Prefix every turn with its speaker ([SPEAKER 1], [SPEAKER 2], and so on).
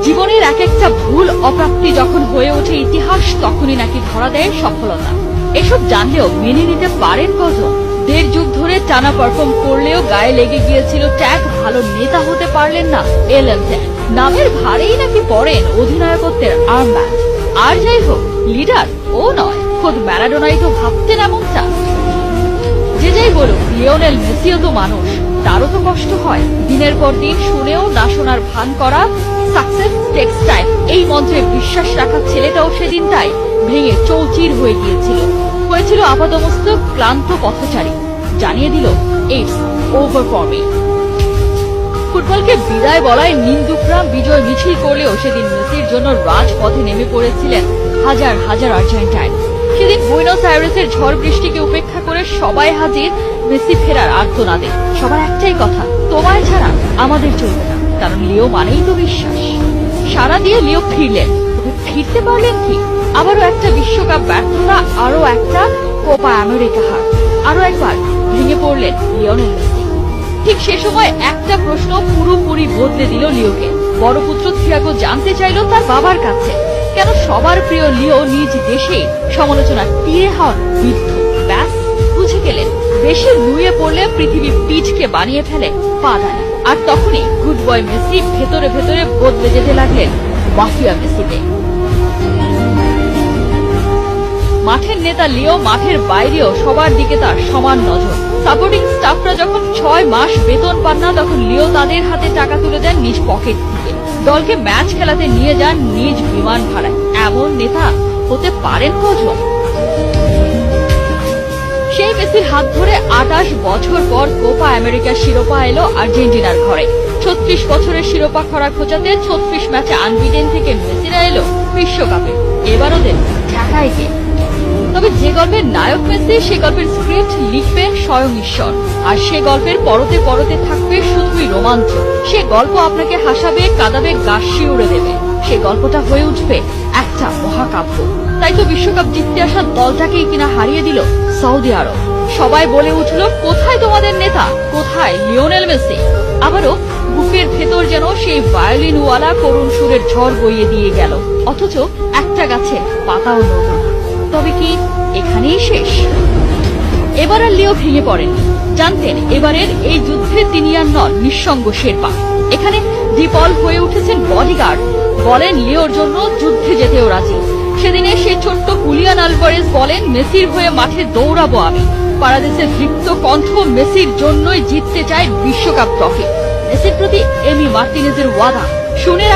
[SPEAKER 1] জীবনের এক একটা ভুল অপ্রাপ্তি যখন হয়ে ওঠে ইতিহাস, তখনই নাকি ধরা দেয় সফলতা। এসব জানলেও মেনে নিতে পারেন কজন? 1.5 যুগ ধরে টানা পারফর্ম করলেও গায়ে লেগে গিয়েছিল ট্যাগ, ভালো নেতা হতে পারলেন না এলেন ট্যাগ। নামের ভারেই নাকি পড়েন অধিনায়কত্বের আর্মব্যান্ড। আর যাই হোক, লিডার ও নয়, খোদ ম্যারাডোনাই তো ভাবতেন এমনটা। যে যাই বলুক, লিওনেল মেসিও তো মানুষ, তারও তো কষ্ট হয়। দিনের পর দিন শুনেও না শোনার ভান করা, সাকসেস টেক্স টাইম এই মন্ত্রে বিশ্বাস রাখা ছেলেটাও সেদিন তাই ভেঙে চৌচির হয়ে গিয়েছিল। হয়েছিল আপাদমস্তক ক্লান্ত পথচারী। জানিয়ে দিল ইটস ওভার ফর মি। ফুটবলকে বিদায় বলায় নিন্দুকরা বিজয় মিছিল করলেও সেদিন মেসির জন্য রাজপথে নেমে পড়েছিলেন হাজার হাজার আর্জেন্টাইন। সেদিন বুয়েনোস আইরেসের ঝড় বৃষ্টিকে উপেক্ষা করে সবাই হাজির মেসি ফেরার আর্তনাদে। সবার একটাই কথা, তোমায় ছাড়া আমাদের চলবে না, কারণ লিও মানেই তো বিশ্বাস। সারা দিয়ে লিও ফিরলেন, তবে ফিরতে পারলেন কি? আবারও একটা বিশ্বকাপ ব্যর্থতা, আরো একটা কোপা আমেরিকা হার, আরো একবার ভেঙে পড়লেন লিওনেল মেসি। ঠিক সে সময় একটা প্রশ্ন পুরোপুরি বদলে দিল লিওকে। বড় পুত্র থিয়াগো জানতে চাইল তার বাবার কাছে, কেন সবার প্রিয় লিও নিজ দেশে সমালোচনার তীরে হন বিদ্ধ। ব্যাস বুঝে গেলেন, বেশি নুয়ে পড়লে পৃথিবী পিঠকে বানিয়ে ফেলে পাদানি। আর তখনই গুড বয় মেসি ভেতরে ভেতরে বদলে যেতে লাগলেন মাফিয়া মেসিতে। মাঠের নেতা লিও, মাঠের বাইরেও সবার দিকে তার সমান নজর। সাপোর্টিং স্টাফরা যখন 6 মাস বেতন পান না, তখন লিও তাদের হাতে টাকা তুলে দেন নিজ পকেট থেকে। দলকে ম্যাচ খেলাতে নিয়ে যান নিজ বিমান ভাড়ায়। এমন নেতা হতে পারেন কজন? সেই মেসির হাত ধরে 28 বছর পর কোপা আমেরিকার শিরোপা এলো আর্জেন্টিনার ঘরে। 36 বছরের শিরোপা খরা খোঁচাতে 36 ম্যাচে আনবিটেন থেকে মেসিরা এলো বিশ্বকাপে। এবার ওদের ঠেকায় কে? তবে যে গল্পের নায়ক মেসি, সে গল্পের স্ক্রিপ্ট লিখবে স্বয়ং ঈশ্বর। আর সে গল্পের পরতে পরতে থাকবে শুধুই রোমাঞ্চ। সে গল্প আপনাকে হাসাবে, কাঁদাবে, গা শিউড়ে দেবে। সে গল্পটা হয়ে উঠবে একটা মহাকাব্য। তাই তো বিশ্বকাপ জিততে আসা দলটাকেই কিনা হারিয়ে দিল সৌদি আরব। সবাই বলে উঠল, কোথায় তোমাদের নেতা, কোথায় লিওনেল মেসি? আবারও বুকের ভেতর যেন সেই ভায়োলিনওয়ালা করুণ সুরের ঝড় বইয়ে দিয়ে গেল, অথচ একটা গাছে পাতাও নড়ল না। তবে কি এখানেই শেষ? এবার আর লিও ভেঙে পড়েননি। জানতেন এবারের এই যুদ্ধে তিনি আর নন নিঃসঙ্গ শেরপা। এখানে ডিপল হয়ে উঠেছেন বডিগার্ড। বলেন লিওর জন্য যুদ্ধে যেতেও রাজি। সেদিনে সে ছোট্ট হুলিয়ান আলভারেজ বলেন, মেসির হয়ে মাঠে দৌড়াবো আমি। পারাদেসের দৃপ্ত কণ্ঠ, মেসির জন্যই জিততে চায় বিশ্বকাপ ট্রফি। মেসির প্রতি এমি মার্টিনেজের ওয়াদা শুনে